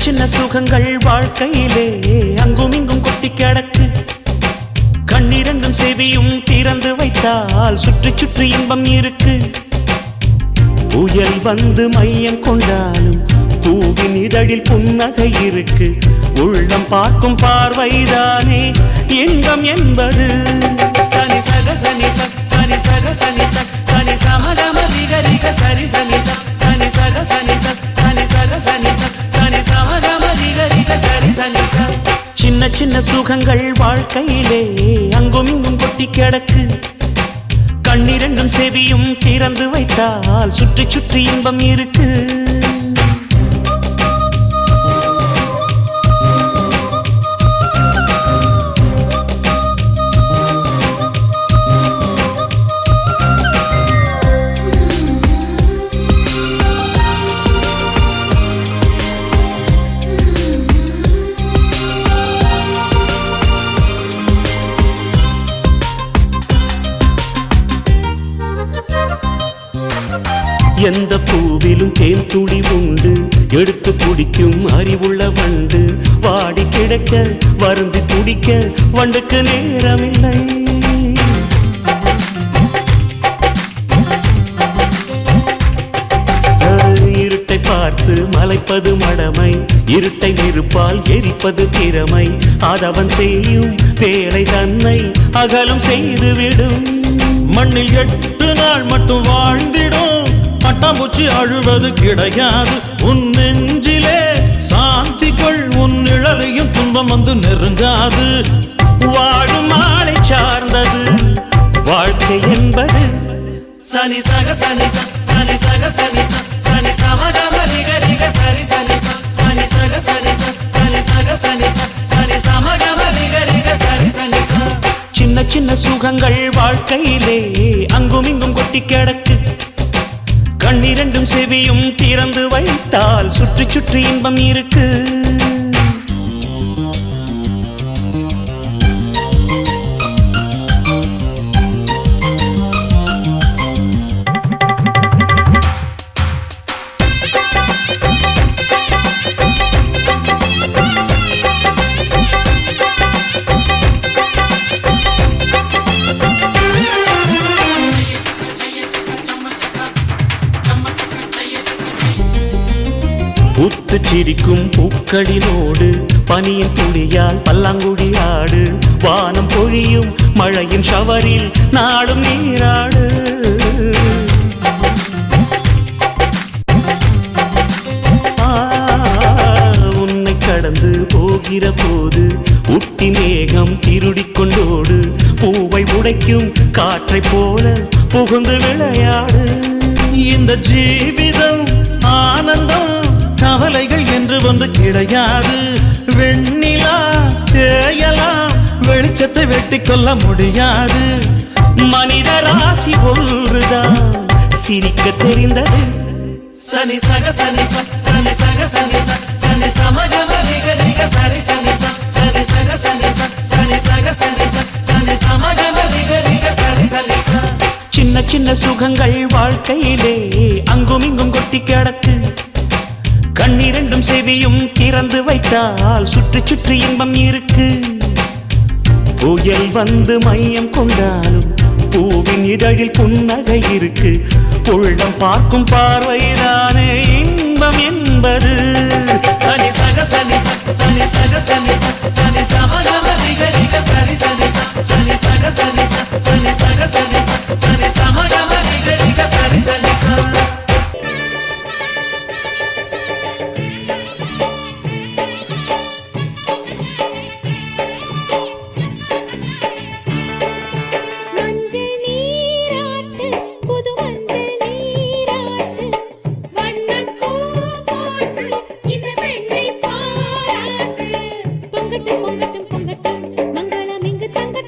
சின்ன சுகங்கள் வாழ்க்கையிலே அங்கும் இங்கும் கொட்டி கிடக்கு. கண்ணிரண்டும் செவியும் திறந்து வைத்தால் சுற்றி சுற்றி இன்பம் இருக்கு. புயல் வந்து மையம் கொண்டாலும் பூவின் இதழில் புன்னகை இருக்கு. உள்ளம் பார்க்கும் பார்வைதானே இன்பம் என்பது. சனி சக சனி சனி சக சனி சனி சமகம திகரிக சரி சனி சனி சக சனி சனி சக சனி சனி சமகம திகரிக சரி சனி. சின்ன சின்ன சுகங்கள் வாழ்க்கையிலே அங்கும் இங்கும் கொட்டி கிடக்கு. கண்ணிரண்டும் செவியும் திறந்து வைத்தால் சுற்றி சுற்றி இன்பம் இருக்கு. எந்த பூவிலும் தேன் துளி உண்டு, எடுத்து குடிக்கும் அறிவுள்ள வண்டு. வாடி கிடக்க வருந்தி துடிக்க வண்டுக்கு நேரமில்லை. இருட்டை பார்த்து மலைப்பது மடமை, இருட்டை நெருப்பால் எரிப்பது திறமை. அதவன் செய்யும் வேலை தன்னை அகலம் செய்துவிடும். மண்ணில் 8 நாள் மட்டும் வாழ்ந்திடும், பட்டாம்பூச்சி அழுவது கிடையாது. உன் நெஞ்சிலே சாந்தி கொள், உன் நிழலையும் துன்பம் வந்து நெருங்காது. வாழும் மாலை சார்ந்தது வாழ்க்கை என்பது. சனி சக சனி சனி சக சனி சனி சமகம திகரிக சரி சனி சனி சக சனி சனி சக சனி சனி சமகம திகரிக சரி சனி. சின்ன சின்ன சுகங்கள் வாழ்க்கையிலே அங்கும் இங்கும் கொட்டி கிடக்கு. கண்ணிரண்டும் செவியும் திறந்து வைத்தால் சுற்றி சுற்றி இன்பம் இருக்கு. புத்து சிரிக்கும் பூக்களினோடு பனியின் துளியால் பல்லாங்குழி ஆடு. வானம் பொழியும் மழையின் ஷவரில் நாடும் நீராடு. உன்னை கடந்து போகிற போது உட்டி மேகம் திருடிக் கொண்டோடு. பூவை உடைக்கும் காற்றை போல புகுந்து விளையாடு. இந்த ஜீவிதம் ஆனந்தம், கவலைகள் என்று ஒன்று கிடையாது. வெண்ணிலா தேயலாம், வெளிச்சத்தை வெட்டி கொள்ள முடியாது. மனித ராசி ஒன்றுதான் சிரிக்க தெரிந்தது. சனி சக சனி சனி சக சனி சனி சமகம திகரிக சரி சனி சனி சக சனி சனி சக சனி சனி சமகம திகரிக சரி சனி. சின்ன சின்ன சுகங்கள் வாழ்க்கையிலே அங்கும் இங்கும் கொட்டி கிடக்கு. கண்ணிரண்டும் செவியும் திறந்து வைத்தால் சுற்றி சுற்றி இன்பம் இருக்கு. புயல் வந்து மையம் கொண்டாலும் பூவின் இதழில் புன்னகை இருக்கு. உள்ளம் பார்க்கும் பார்வைதானே இன்பம் என்பது. சனி சக சனி சனி சக சனி சனி சமகம திகரிக சரி சனி சனி சக சனி சனி சக சனி சனி சமகம திகரிக சரி சனி. பொங்கட்டும் பொங்கட்டும் பொங்கட்டும் மங்களம் இங்கு தங்க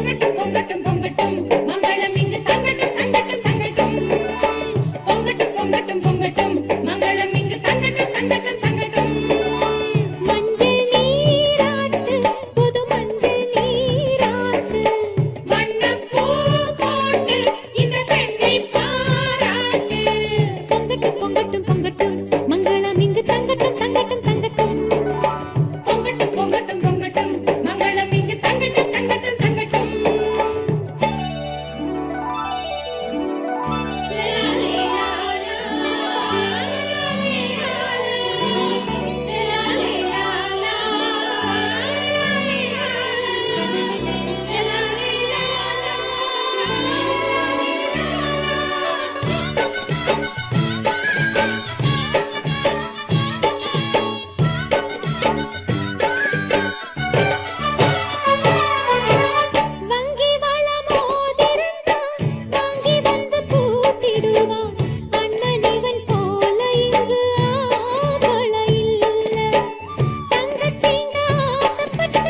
பொங்கட்டும் பொங்கட்டும் பொங்கட்டும் மங்களம் இங்கு தங்கட்டும் தங்கட்டும் தங்கட்டும் பொங்கட்டும் பொங்கட்டும் பொங்கட்டும் மங்களம் இங்கு தங்கட்டும் தங்கட்டும் தங்கட்டும் மஞ்சள் நீராட்டு புது மஞ்சள் நீராட்டு வண்ணப்பூ போட்டு இந்த பெண்ணை பாராட்டு பொங்கட்டும் பொங்கட்டும் பொங்கட்டும் மங்களம் இங்கு தங்கட்டும் தங்கட்டும் தங்கட்டும் பொங்கட்டும் பொங்கட்டும் பொங்கட்டும் மங்களம் இங்கு தங்கட்டும் தங்கட்டும் தங்கட்டும் வங்கி வளமோதிருந்தான் வாங்கி வந்து பூட்டிடுவான் அண்ணன் இவன் போல இங்கு ஆம்பளை இல்ல தங்கச்சிங்க ஆசைப்பட்ட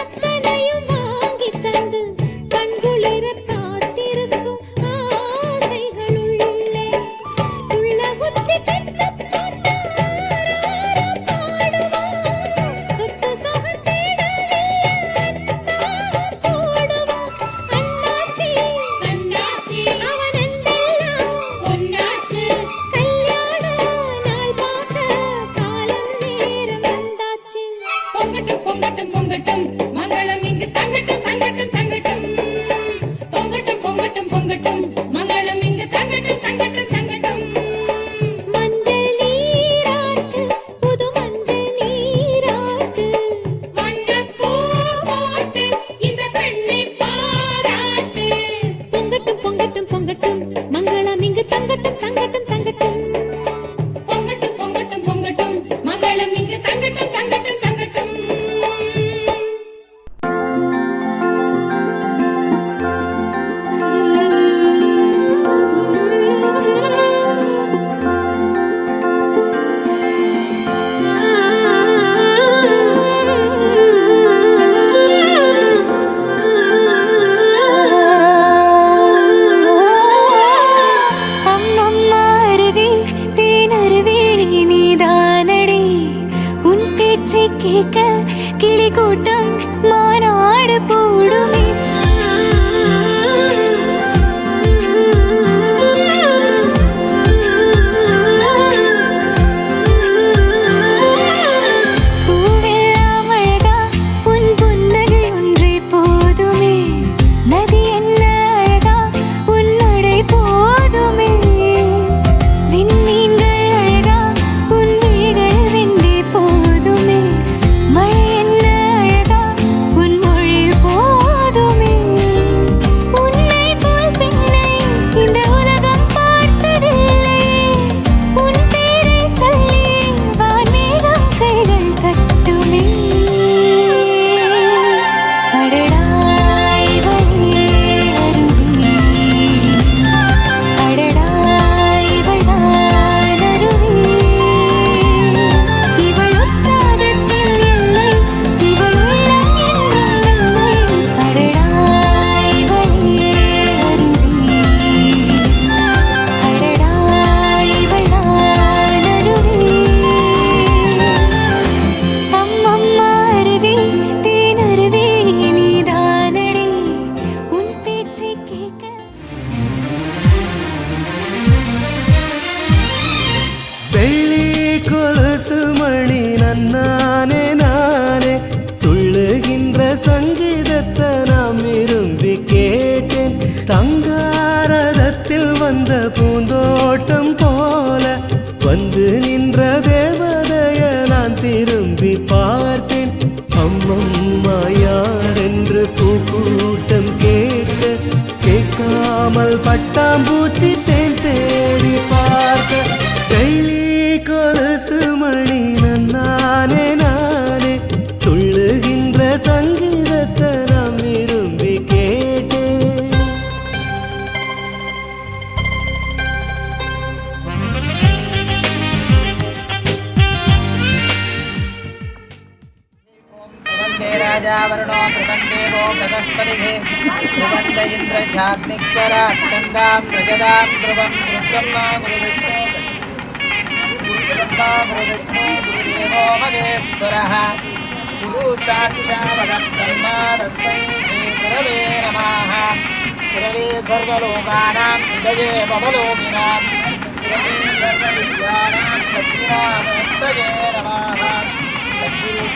அத்தனையும் வாங்கி தந்து கண்குளிர காத்திருக்கும் ஆசைகள் உள்ளே உள்ள குத்தி பெத்து போட்டாராரோ பாடுவான் சொத்து சொகம் தேடவில்லை கூடுவான் அண்ணாச்சி அண்ணாச்சி அவன் அன்பெல்லாம் பொன்னாச்சு கல்யாண நாள் பார்க்க காலம் நேரம் வந்தாச்சு பொங்கட்டும் பொங்கட்டும் பொங்கட்டும் மங்களம் இங்கு தங்கட்டும் தங்கட்டும் தங்கட்டும் பொங்கட்டும் பொங்கட்டும் பொங்கட்டும் மங்களம் இங்கு தங்கட்டும் தங்கட்டும் தங்கட்டும் மஞ்சள் நீராட்டு புது மஞ்சள் நீராட்டு வண்ணப்பூ போட்டு இந்த பெண்ணை பாராட்டு பொங்கட்டும் பொங்கட்டும் பொங்கட்டும் மங்களம் இங்கு தங்கட்டும் தங்கட்டும் தங்கட்டும் பொங்கட்டும் பொங்கட்டும் பொங்கட்டும் மங்களம் இங்கு தங்கட்டும் தங்கட்டும் தங்கட்டும் அம்மம்மா அருவி தேனருவி நீதானடி உன் பேச்சை கேட்க கிளி கூட்டம் மாநாடு போடுமே பூவெல்லாம் அழகா உன் புன்னகை ஒன்றே போதுமே நதி என்ன அழகா உன் நடை போதுமே விண்மீன்கள் அழகா உன் விழிகள் வெண்டே போதுமே மழை என்ன அழகா உன் மொழி போதுமே உன்னை போல் பெண்ணை இந்த உலகம் பார்த்ததில்லை உன் பேரை சொல்லி வான்மேகம் கைகள் தட்டுமே அடடா இவளே அருவி அடடா இவள்தான் அருவி இவள் உற்சாகத்தின் எல்லை இவள் உள்ளம் என்றும் வெள்ளை அடடா இவளே அருவி அடடா இவள்தான் அருவி அம்மம்மா அருவி தேனருவி நீதானடி உன் பேச்சை கேட்க வெள்ளி கொலுசு மணி நன்னானே நானே துள்ளுகின்ற சங்கீதத்தை நாம் விரும்பி கேட்டேன் தங்காரதத்தில் வந்த பூந்தோட்டம் போல வந்து நின்ற தேவதைய நான் திரும்பி பார்த்தேன் அம்மம்மா யார் என்று பூக்கூட்டம் கேட்க கேட்காமல் பட்டாம்பூச்சி தேன் தேடி பார்க்க வெள்ளி கொலுசு மணி நன்னானே நானே துள்ளுகின்ற சங்கீதத்தை நாம் விரும்பி கேட்டேன் वन्दे राजा वरुणो प्रपन्देवो वनस्पतिः ध्रुवन्त इन्द्रजाग्निक्षरात्कन्दां प्रजदां ध्रुवं गुरुब्रह्मा गुरुविष्णु गुरुदेवो महेश्वरः गुरु साक्षात् तस्मै श्रीगुरवे नमः। गुरवे सर्वलोकानां हृदये भवलोकिनां गुरवे सर्वविद्यानां दक्षिणामूर्तये नमः।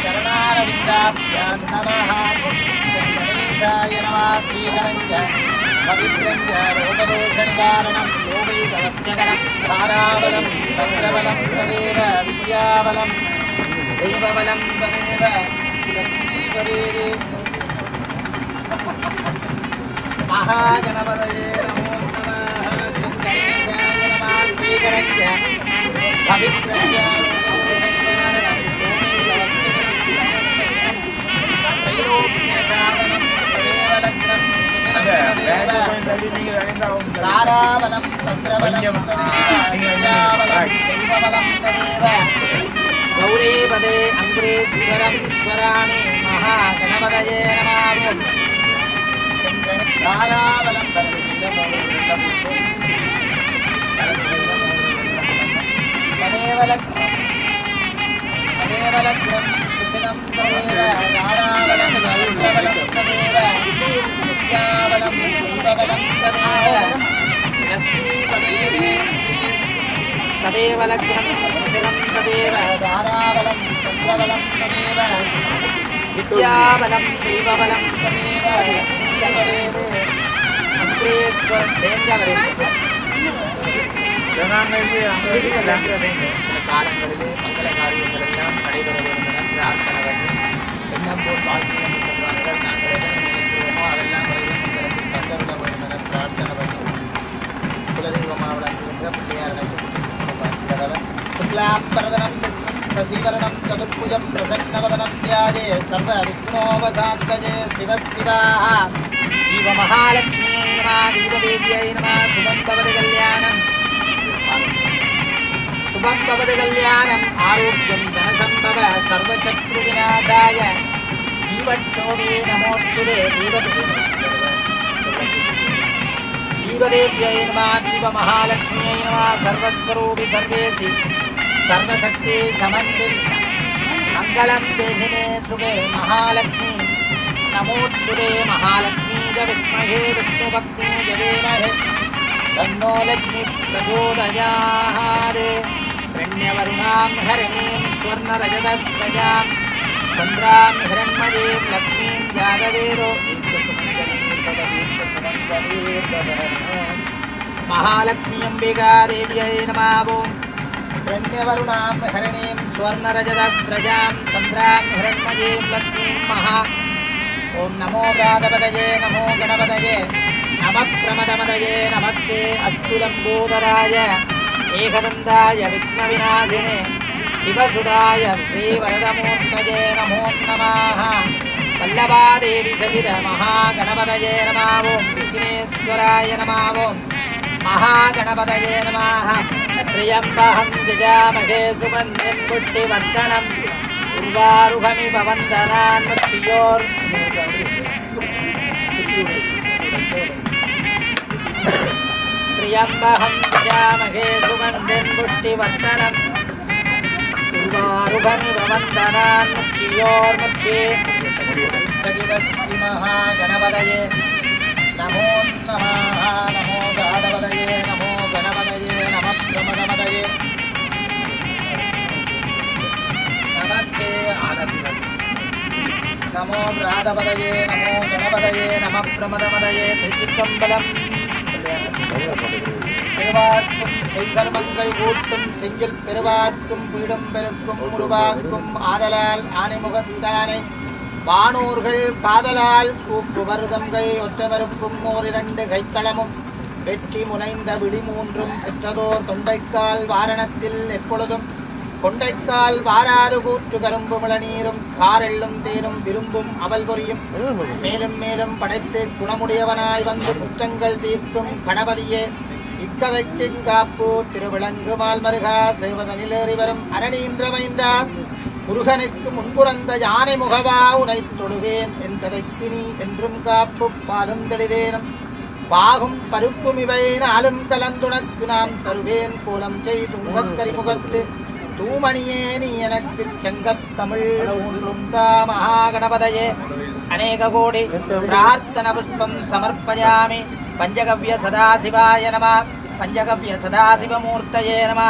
चरणारविन्दाभ्यां नमः। गणेशाय नमः। श्रीधरञ्च पवित्रञ्च रोगदोषनिवारणं योगैकवस्यकरं धाराबलं तन्त्रबलं तदेव विद्याबलं दैवबलं तदेव लक्ष्मीपदेवे महागणपतये नमो नमः। गणेशाय नमः। श्रीधरञ्च पवित्रञ्च தாராபலம் தந்திரபலம் கௌரீபதே அங்கிரே ஸ்வரம் ஸ்வராமி மகாகணபதயே நமாவும் தாராபலம் ததேவலக்னம் சுசினம் ததேவ தாராபலம் தந்திரபலம் ததேவ வித்யாபலம் தெய்வபலம் ததேவ லக்ஷ்மீபதேவே तदेव लग्नं सुशिरं तदेव दाराबलं चन्द्रबलं तदेव विद्याबलं दैवबलं तदेव लक्ष्मीपदेवे காலங்களிலே மங்கள காரியங்களெல்லாம் நடைபெற வேண்டும் என பிரார்த்தனை பண்ணி எண்ணம் போல் வாழ்க்கையை சொல்வார்கள். நாங்கள் எதனை நினைக்கிறோமோ அதெல்லாம் இறைவன் எங்களுக்கு தந்தருள வேண்டும் என பிரார்த்தனை பண்ணி குலதெய்வமாக விளங்குகின்ற பிள்ளையார் शुक्लांबरदनं शशिवर्णं चतुर्भुजं प्रसन्नवदनं ध्याये सर्वविघ्नोपशान्तये शिवः शिवाः शिव महालक्ष्म्यै नमः देवदेव्यै नमः शुभं भवति कल्याणम् आरोग्यं धनसम्भव सर्वशत्रुविनाशाय जीवक्षोभे नमोऽस्तुते देवदेव्यै नमः देव महालक्ष्म्यै नमः सर्वस्वरूपि सर्वेसि सर्वशक्ति समन्वित मंगलम देहिने सुभे महालक्ष्मी नमोस्तुते महालक्ष्मी च विद्महे विष्णुभक्ति जवेमहे तन्नो लक्ष्मी प्रचोदयात् हिरण्यवर्णां हरिणीं स्वर्णरजतस्रजां चन्द्रां हिरण्मयीं लक्ष्मीं जातवेदो महालक्ष्मी अंबिका देव्यै नमः। हिरण्यवर्णां हरिणीं स्वर्णरजतस्रजां चन्द्रां हिरण्मयीं लक्ष्मीं महा ॐ नमो व्रातपदये नमो गणपतये नमः प्रमदमदये नमस्ते अस्तु लम्बोदराय एकदन्ताय विघ्नविनाशिने शिवसुताय श्रीवरदमूर्तये नमो नमः। वल्लभादेवी सहित महागणपतये नमः। ॐ विघ्नेश्वराय नमः। ॐ महागणपतये नमः। त्र्यम्बकं जजामहे सुगन्धिं पुष्टिवर्धनम् उर्वारुकमिव वन्दनान् मृत्योर् त्र्यम्बकं जजामहे सुगन्धिं पुष्टिवर्धनम् उर्वारुकमिव वन्दनान् मृत्योर्मुक्षे महागणपतये नमो नमः। नमो गाधपतये नमो गणपतये नमः प्रमदपतये नमस्ते आलम्बे नमो व्रातपतये नमो गणपतये नमः प्रमदपतये त्रिचित्रम्बलं பெருவாக்கும் செய்கர்மங்கள் கூட்டும் செஞ்சில் பெருவாக்கும் பீடும் பெருக்கும் உருவாக்கும் ஆதலால் ஆணைமுகத்தானை வானூர்கள் காதலால் கூப்புவருதங்கை ஒற்றவருக்கும் ஓரிரண்டு கைத்தளமும் வெற்றி முனைந்த விழி மூன்றும் பெற்றதோர் தொண்டைக்கால் வாரணத்தில் எப்பொழுதும் கொண்டைக்கால் வாராது கூற்று கரும்பு மிளநீரும் காரெள்ளும் தேனும் விரும்பும் அவல் பொரியும் மேலும் மேலும் படைத்து குணமுடையவனாய் வந்து குற்றங்கள் தீர்க்கும் கணபதியே இக்கவைக்கின் காப்பு திருவிளங்கு மால்மருகா செய்வதனிலேறி வரும் அரணீன்ற மைந்தா முருகனுக்கு முன்புறந்த யானை முகவா உனை தொழுவேன் என்பதைக்கு நீ என்றும் காப்பு பாலும் தெளிவேனும் பாகும் பருப்பும் இவை நாளும் கலந்துனக்கு நாம் தருவேன் கோலம் செய்து உங்கக்கரி முகத்து தூமணியே நீ எனக்கு செங்கத்தமிழ் மூன்றும் தா மகாகணபதையே அநேக கோடி பிரார்த்தன புஷ்பம் சமர்ப்பயாமி பஞ்சகவ்ய சதாசிவாய நம பஞ்சகவ்ய சதாசிவமூர்த்தயே நம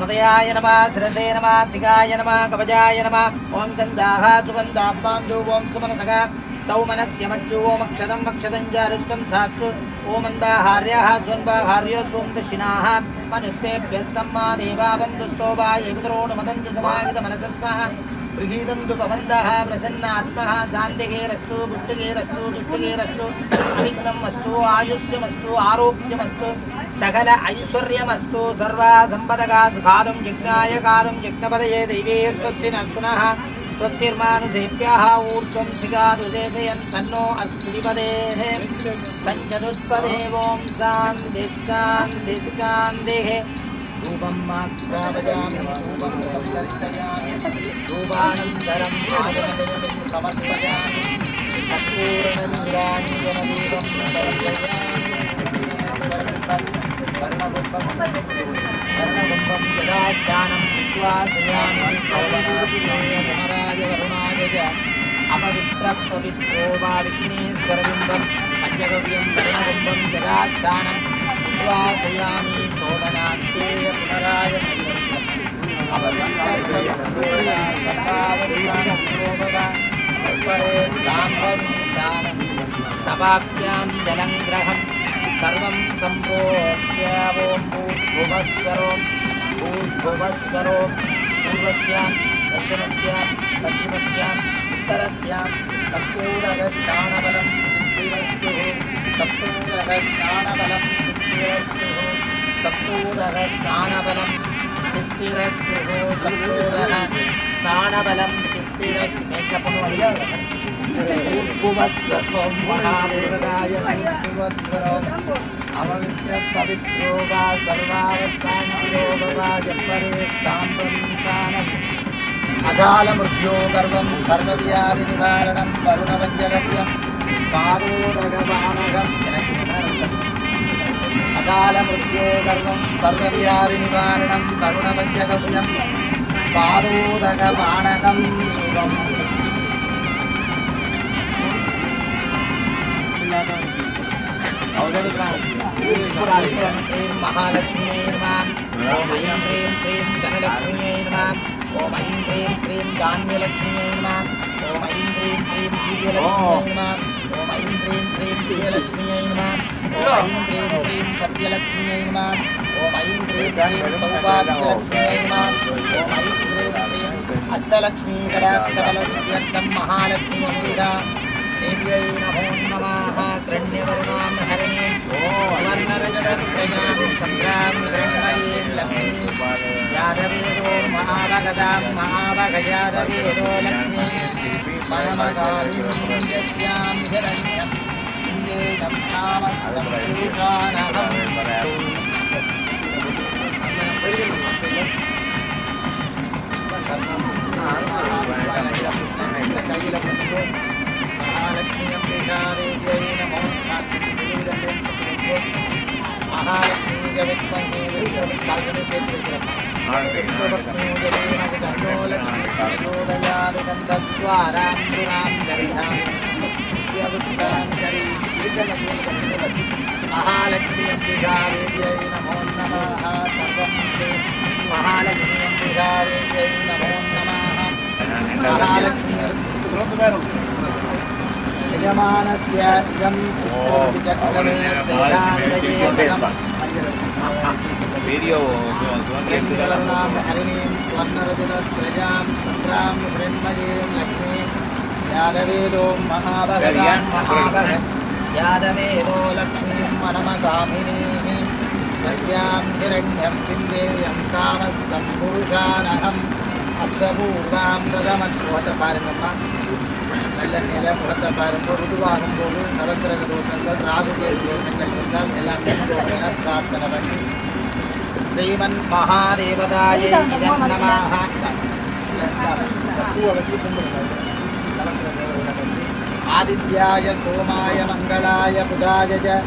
ஹதயாய நம சிரசே நம சிகாய நம கவஜாய நம ஓம் கந்தாஹ சுகந்தா பாந்து ஓம் சுமனசக சௌமனஸ்ய மச்சு ஓம் அக்ஷதம் அக்ஷதஞ்சாருஷ்டம் சாஸ்து ஓம் அந்தாஹார்யாஹ ஸ்வன்பாஹார்ய சோம் தட்சிணாஹ மனஸ்தேभ्यस्तं மா தேவா வந்துஸ்தோபாய விதரோணு மதந்து சமாகித மனசஸ்மஹ गृहीतन्तु पवन्तः प्रसन्नात्मः शान्तिगेरस्तु पुष्टिगेरस्तु तुष्टिगेरस्तु अविघ्नम् अस्तु आयुष्यमस्तु आरोग्यमस्तु सकल ऐश्वर्यमस्तु सर्वा सम्पदगा सुखादं यज्ञाय कादं यज्ञपदये दैवे स्वस्य नः स्वस्यर्मानुसेभ्यः ऊर्ध्वं सिगादुदेशयन् सन्नो अस्त्रिपदेः सञ्चतुष्पदे ॐ शान्तिः शान्तिः शान्तिः रूपं मात्रावयामि रूपं दर्शयामि रूपानन्तरं आगमनं समर्पयामि कर्पूरनीराञ्जनदीपं दर्शयामि वर्णकुम्भं यदास्थानं विश्वासयामि सौवनाय वरुणाय च अपवित्रपवित्रो वा विघ्नेश्वरबिम्बं पञ्चगव्यं वर्णकुम्भं यदास्थानं वासयामि शोभनान्ते पुनराय सभाख्यां जलं ग्रहं सर्वं सम्प्रोक्ष्य ॐ भूर्भुवस्वरो पूर्वस्यां दक्षिणस्यां पश्चिमस्यां उत्तरस्यां सपूरगष्टानबलं सिद्धिरस्तु सपूरगष्टानबलं सपूरः स्नानबलं सिद्धिरस्तु सपूरः स्नानबलं सिद्धिरस्तु भूर्भुवस्वरं महादेवताय भूर्भुवस्वरम् अपवित्रपवित्रो वा सर्वावस्थान्तिरो भवाय परे स्ताम्बंसानम् अकालमृत्यो गर्वं सर्वव्याधिनिवारणं वरुणवञ्जगत्यं पादोदगवानगम् अकालमृत्यो गर्वं सर्वव्याधिनिवारणं करुणवञ्जगभुजं पादोदगवाणकं शुभम् श्रीं महालक्ष्म्यै नमः ॐ ऐं ह्रीं श्रीं धनलक्ष्म्यै नमः ॐ ऐं ह्रीं श्रीं धान्यलक्ष्म्यै नमः ॐ ऐं ह्रीं श्रीं दिव्यलक्ष्म्यै नमः ॐ ऐं ह्रीं श्रीं प्रियलक्ष्म्यै नमः ॐ ऐं ह्रीं श्रीं सत्यलक्ष्म्यै नमः ॐ ऐं ह्रीं श्रीं सौभाग्यलक्ष्म्यै नमः ॐ ऐं ह्रीं श्रीं अष्टलक्ष्मीकटाक्षबलसिद्ध्यर्थं महालक्ष्मी अम्बिका देव्यै नमो नमः कृण्यवरुणां हरिणीं स्वर्णरजतस्रजां सन्द्रां हिरण्मयीं लक्ष्मीं यादवेदो महाभगदां महाभगयादवेदो लक्ष्मीं परमकारिणीं यस्यां हिरण्यं इन्द्रेदं तामस्तं महालक्ष्मी अम्बिकादेव्यै नमो महालक्ष्मी जगत्महे विष्णुकाल्पने लक्ष्मीदयादिकन्दद्वारां गुणां जरिहां महालक्ष्मी अम्बिकादेव्यै नमो नमः सर्वं श्री महालक्ष्मी अम्बिकादेव्यै नमो नमः महालक्ष्मी यजमानस्य इदं चक्रमे श्रीरामजयेन्द्रं हरिणीं स्वर्णरजतस्रजां सन्द्रां हिरण्मयीं लक्ष्मीं यादवेदो महाभगवां महाभग यादवेदो लक्ष्मीं मनमगामिनीः यस्यां हिरण्यं विन्देयं कामस्तं पुरुषानहम् अश्वपूर्वां प्रथमस्वतपारङ्गम्मा நல்லெண்ணெயில முகத்தை பாருங்கள் ருதுவாகும் போது நவக்கிரக தோஷங்கள் ராகுகேது தோஷங்கள் இருந்தால் எல்லாம் என பிரார்த்தனை பண்ணி ஸ்ரீமன் மகாதேவதாயை நமः பூவை வச்சு கும்பிடுங்க. ஆதித்யாய சோமாய மங்களாய புதாய ச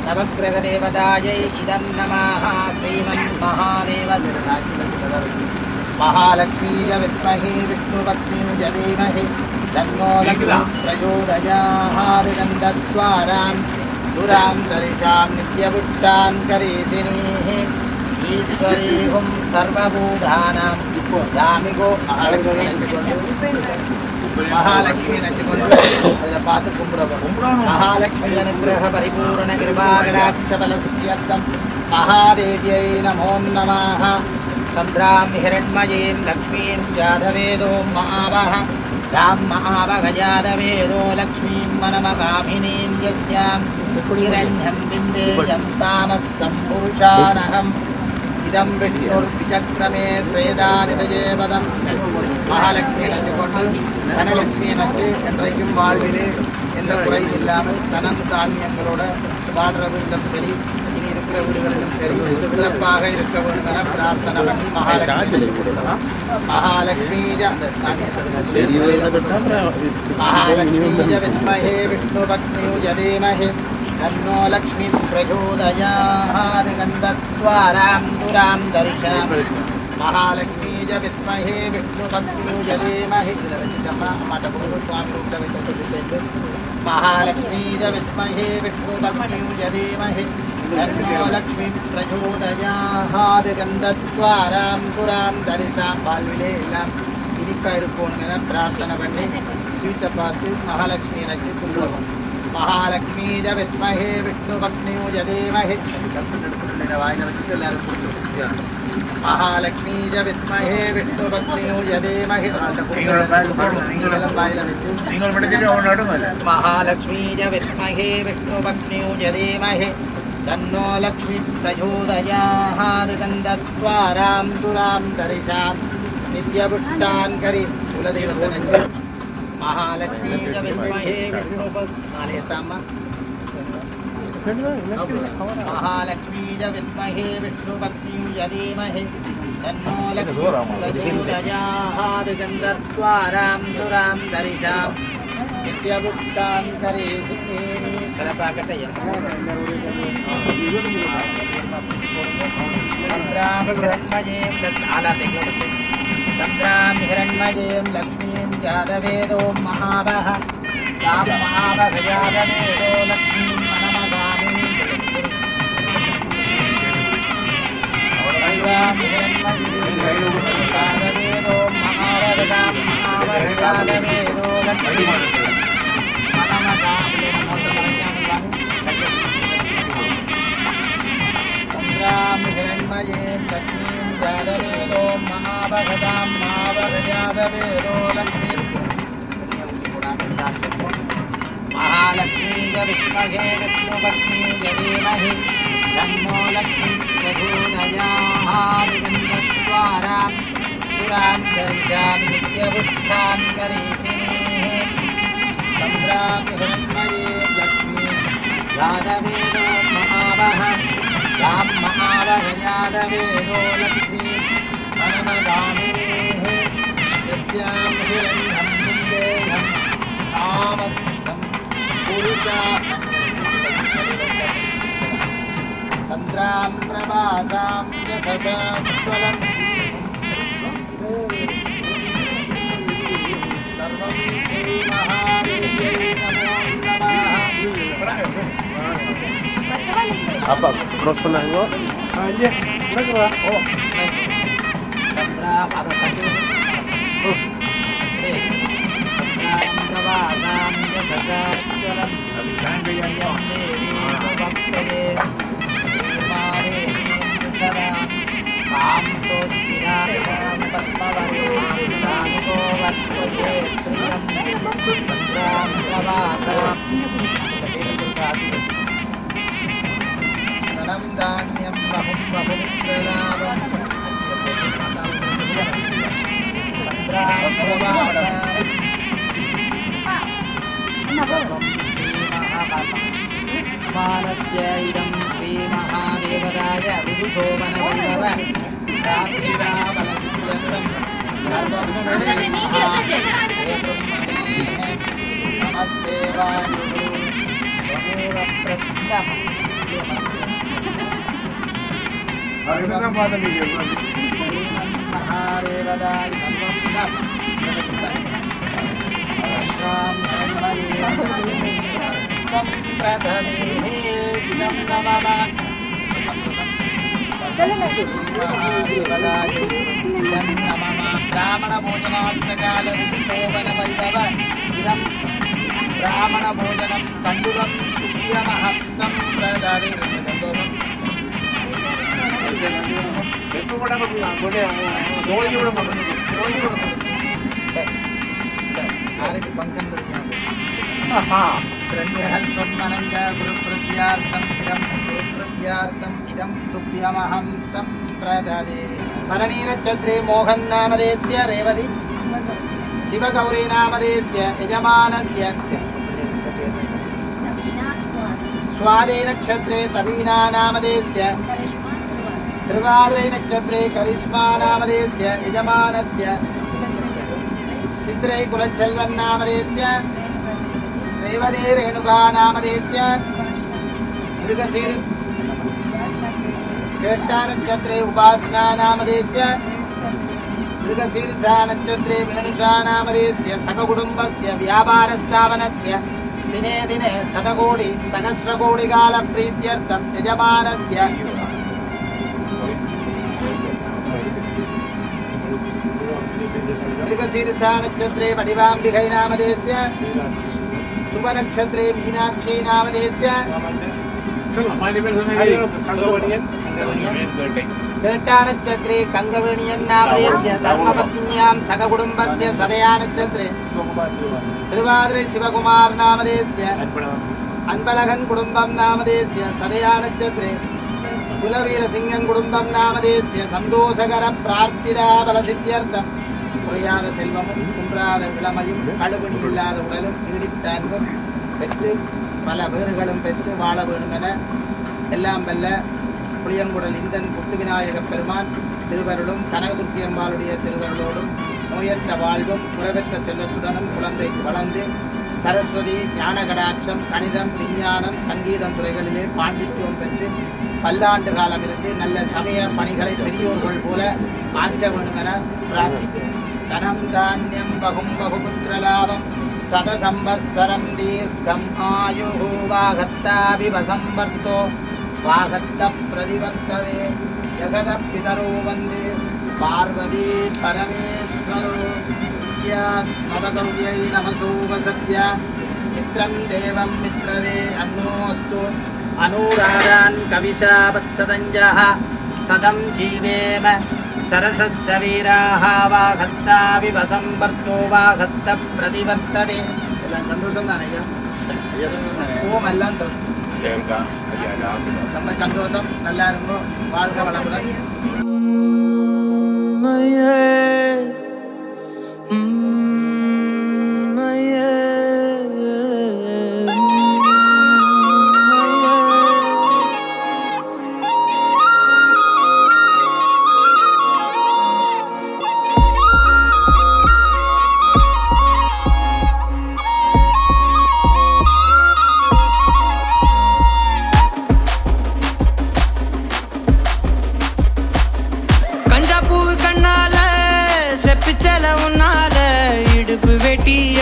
நவக்கிரக தேவதாயை இதம் நமः ஸ்ரீமன் மகாதேவ மகாலக்ஷ்மீய வித்மஹே விஷ்ணுபத்னியுஜ தீமஹி தன்னோ லக்ஷ்மீ பிரச்சோதயாத் கந்தத்வாராம் துராம் தரிஷாம் நித்யபுட்டான் கரீசினீः ஈஸ்வரீஹும் சர்வபூதானாம் யாமிகோ மகாலட்சுமி நச்சுக்கொண்டு அதில் பார்த்து கும்பிடுவோம். மகாலட்சுமி அனுகிரக பரிபூர்ண கிருபாகடாட்சபல சித்தியர்த்தம் மகாதேவியை நமோ நமः. சந்திராம் ஹிரண்மயீம் லக்ஷ்மீம் ஜாதவேதோ மகாவஹ யாம் மகாவஹ ஜாதவேதோ லக்ஷ்மீம் மனமகாமினீம் யஸ்யாம் ஹிரண்யம் விந்தேயம் தாமஸ் சம்பூஷானகம் இதம் விஷ்ணுர்விசக்ரமே ஸ்வேதாதிபதம். மகாலட்சுமி நச்சு கொண்டு தனலட்சுமி நச்சு என்றைக்கும் வாழ்விலே எந்த குறையும் இல்லாமல் தனம் தானியங்களோட வாழ்ற வீட்டிலும் சரி இனி இருக்கிற வீடுகளிலும் சரி சிறப்பாக இருக்க வேண்டும் என பிரார்த்தனை பண்ணி மகாலட்சுமி மகாலட்சுமீஜ வித்மஹே விஷ்ணுபத்னியுஜ தீமஹி தன்னோ லக்ஷ்மீ பிரச்சோதயாத் கந்தத்வாராம் துராம் தரிஷாம் மகாலட்சுமீஜ வித்மஹே விஷ்ணுபத்னியுஜ தீமஹி சுவாமி ரூபத்தை மகாலட்சுமீஜ வித்மஹே விஷ்ணுபத்னியுஜ தீமஹி தன்னோ லக்ஷ்மீ பிரச்சோதயாத் கந்தத்வாராம் துராம் தரிஷாம். வாழ்விலே எல்லாம் இனிப்பா இருப்போம் என பிரார்த்தனை பண்ணி ஸ்வீட்டை பார்த்து மகாலட்சுமி நச்சு கும்பிடுவோம். மகாலட்சுமீஜ வித்மஹே விஷ்ணுபத்னியுஜ தீமஹி வாயில வச்சுட்டு எல்லாரும் மகாலட்சுமீஜ வித்மஹே விஷ்ணுபத்னியுஜ தீமஹி வாயில வச்சு மகாலட்சுமீஜ வித்மஹே விஷ்ணுபத்னியுஜ தீமஹி தன்னோ லக்ஷ்மீ பிரச்சோதயாத் கந்தத்வாராம் துராம் தரிஷாம் நித்யபுட்டான் கரி குலதெய்வத்தை மகாலட்சுமீஜ வித்மஹே மகாலட்சுமீஜ வித்மஹே விஷ்ணுபத்னியுஜ தீமஹி தன்னோ லக்ஷ்மீ பிரச்சோதயாத் கந்தத்வாராம் துராம் தரிஷாம் நித்யபுட்டான் கரீசினீஹி. கரபாகட்டயம் சந்திராம் ஹிரண்மயீம் லக்ஷ்மீம் ஜாதவேதோ மகாவஹ யாம் மகாவஹ ஜாதவேதோ லக்ஷ்மீம் மனமகாமினீம் சந்திராம் ஹிரண்மயீம் ஜாதவேதோ மகாவஹ யாம் மகாவஹ ஜாதவேதோ லக்ஷ்மீம் மனமகாமினீம் சந்திராம் ஹிரண்மயீம் லக்ஷ்மீம் ஜாதவேதோ மகாவஹதாம் மகாவஹ ஜாதவேதோ லக்ஷ்மீ மகாலட்சுமீஜ வித்மஹே விஷ்ணுபத்னியுஜ தீமஹி தன்னோ லக்ஷ்மீ பிரச்சோதயாத் கந்தத்வாராம் துராம் தரிஷாம் நித்யபுட்டான் கரீசினீஹி. சந்திராம் ஹிரண்மயீம் லக்ஷ்மீம் ஜாதவேதோ மகாவஹ யாம் மகாவஹ ஜாதவேதோ லக்ஷ்மீ மனமகாமினீஹ யஸ்யாம் ஹிரண்யம் விந்தேயம் தாமஸ்தம் புருஷா சந்திராம் பிரபாசாம் யசசாஸ்வலம் சர்வம் ஸ்ரீ மகாதேவ்யை நமோ நமः. அப்பா க்ரோஸ் பண்ணாங்க. சந்திராம் அதை கட்டி சந்திராம் பிரபாசாம் யசசாஸ்வலம் பக்தயே ஸ்ரீமாதேவீம் விசதாம் தாம் சோஸ்திராம் பத்மவர்மாம் தாமுகோ வத்வயே ஸ்ரீயம் சந்திராம் பிரபாசாம் தனம் தானியம் பஹும் பஹும் பிரலாபம் சந்திராம் பிரபாசாம் மானஸ்ய இதம் ஸ்ரீ மகாதேவதாய விதுசோமன வைபவ ராசிராவலசியந்தம் नमस्ते वायुः त्वमेव प्रत्यहः महादेवदाय ब्राह्मण भोजनं तण्डुलं तुभ्यमहं सम्प्रदाये तुभ्यमहं सम्प्रदाये मननीरचन्द्रे मोहन नामदेस्य रेवती शिवगौरी नामदेस्य यजमानस्य स्वादे नक्षत्रे तवीना नामदेस्य त्रिवाद्रे नक्षत्रे करिष्मा नामदेस्य यजमानस्य चित्रे कुलचल्वन् नामदेस्य रेवती रेणुका नामदेस्य मृगशीर् श्रेष्ठा नक्षत्रे उपासना नामदेस्य मृगशीर्षा नक्षत्रे वेणुषा नामदेस्य सककुटुम्बस्य व्यापारस्थापनस्य दिने दिने शतकोटि सहस्रकोटिकाल प्रीत्यर्थं यजमानस्य मृगशीर्षा नक्षत्रे पडिवाम्बिकै नामदेस्य शुभनक्षत्रे मीनाक्षी नामदेस्य केट्टानक्षत्रे कङ्गवेणियन् नामदेस्य धर्मपत्न्यां सककुटुम्बस्य सदया नक्षत्रे त्रिवाद्रे शिवकुमार नामदेस्य अन्बलगन् कुटुम्बं नामदेस्य सदया नक्षत्रे कुलवीरसिंहन् कुटुम्बं नामदेस्य सन्तोषकर प्रार्थिता बलसिद्ध्यर्थं புரியாத செல்வமும் குன்றாத இளமையும் கழுவணி இல்லாத உடலும் நீடித்தான்கும் பெற்று பல பேறுகளும் பெற்று வாழ வேண்டும் என எல்லாம் வல்ல புளியங்குடல் இந்தன் புத்து விநாயக பெருமான் திருவருளும் கனகதுர்த்தியம்பாளுடைய திருவருளோடும் நோயற்ற வாழ்வும் குறைவற்ற செல்வத்துடனும் குழந்தை வளர்ந்து சரஸ்வதி ஞான கடாட்சம் கணிதம் விஞ்ஞானம் சங்கீதம் துறைகளிலே பாண்டித்துவம் பெற்று பல்லாண்டு காலம் இருந்து நல்ல சமய பணிகளை பெரியோர்கள் போல ஆற்ற வேண்டும் என பிரார்த்திக்கிறேன். தனம் தானியம் பகும் பகுபுத்திரலாபம் சதசம்பத்சரம் தீர்க்கம் ஆயுः வாகத்தாபிவசம்பர்த்தோ வாகத்த பிரதிவர்த்ததே ஜகத பிதரோ வந்தே பார்வதி பரமேஸ்வரோ மவகவ்யை நமசோபசத்ய மித்ரம் தேவம் மித்ரதே அன்னோஸ்து அனுராகான் கவிஷா வத்சதஞ்சः சதம் ஜீவேம சரசஸ்ய வீராः வாகத்தாபிவசம்பர்த்தோ வாகத்த பிரதிவர்த்ததே. எல்லாம் சந்தோஷம் தானே ஐயா? ஓம் எல்லாம் ரொம்ப சந்தோஷம். நல்லா இருக்கும். வாழ்க வளமுடன்.